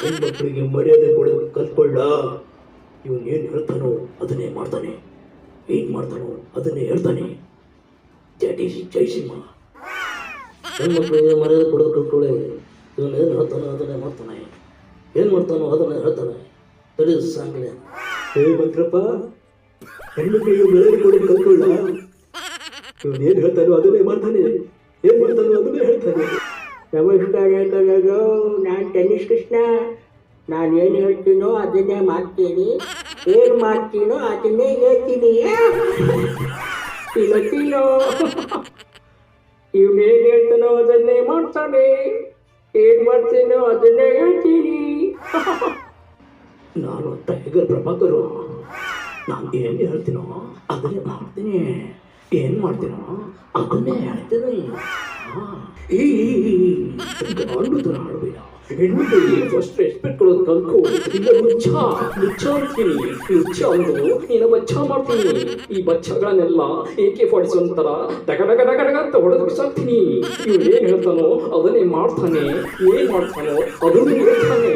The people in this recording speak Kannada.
ಹೆಣ್ಮಕ್ಳಿಗೆ ಮರ್ಯಾದೆ ಕೊಡೋದು ಕಲ್ತ್ಕೊಳ್ಳ. ಇವನು ಏನು ಹೇಳ್ತಾನೋ ಅದನ್ನೇ ಮಾಡ್ತಾನೆ, ಏನು ಮಾಡ್ತಾನೋ ಅದನ್ನೇ ಹೇಳ್ತಾನೆ. That is Jayasimha. ಹೆಣ್ಮಕ್ಳಿಗೆ ಮರ್ಯಾದೆ ಕೊಡೋದು ಕಲ್ತ್ಕೊಳ್ಳೆ. ಇವನು ಏನು ಹೇಳ್ತಾನೋ ಅದನ್ನೇ ಮಾಡ್ತಾನೆ, ಏನು ಮಾಡ್ತಾನೋ ಅದನ್ನೇ ಹೇಳ್ತಾನೆ. ತಿಳಿದು ಸಾಂಗ್ಲೆ ಹೇ ಮಂತ್ರಪ್ಪ, ಹೆಣ್ಮಕ್ಳಿಗೆ ಮರ್ಯಾದೆ ಕೊಡೋದು ಕಲ್ತ್ಕೊಳ್ಳ. ಇವನು ಏನು ಹೇಳ್ತಾನೋ ಅದನ್ನೇ ಮಾಡ್ತಾನೆ, ಏನು ಮಾಡ್ತಾನೋ ಅದನ್ನೇ ಹೇಳ್ತಾನೆ. ನಮಸ್ಕಾರ ಕಣರು, ನಾನು ಟೆನ್ನಿಸ್ ಕೃಷ್ಣ. ನಾನು ಏನು ಹೇಳ್ತೀನೋ ಅದನ್ನೇ ಮಾಡ್ತೀನಿ, ಏನು ಮಾಡ್ತೀನೋ ಅದನ್ನೇ ಹೇಳ್ತೀನಿ. ಇವತ್ತಿನೋ ಇವನೇನು ಹೇಳ್ತಾನೋ ಅದನ್ನೇ ಮಾಡ್ತಾನೆ, ಏನು ಮಾಡ್ತೀನೋ ಅದನ್ನೇ ಹೇಳ್ತೀನಿ. ನಾನು ಟೈಗರ್ ಪ್ರಭಾಕರು. ನಾನು ಏನು ಹೇಳ್ತೀನೋ ಅದನ್ನೇ ಮಾಡ್ತೀನಿ, ಏನು ಮಾಡ್ತೀನೋ ಅದನ್ನೇ ಹೇಳ್ತೀನಿ. ಈ ಗಂಡು ಥರ ಆಡಬೇಡ. ಹೆಣ್ಮಕ್ಳಿಗೆ ಫಸ್ಟ್ ರೆಸ್ಪೆಕ್ಟ್ ಕೊಡೋದು ಕಲ್ತ್ಕೊ. ಇಲ್ಲ ಮುಚ್ಚ ಅಂತೀನಿ, ಮುಚ್ಚ ಅಂದು ನೀನು ಬಚ್ಚ ಮಾಡ್ತೀನಿ. ಈ ಬಚ್ಚಗಳನ್ನೆಲ್ಲ AK-47 ಥರ ಡಗ ಡಗ ಡಗ ಡಗ ಅಂತ ಹೊಡೆದು ಬಿಸಾಕ್ತೀನಿ. ಇವನೇನು ಹೇಳ್ತಾನೋ ಅದನ್ನೇ ಮಾಡ್ತಾನೆ, ಏನು ಮಾಡ್ತಾನೋ ಅದನ್ನೇ ಹೇಳ್ತಾನೆ.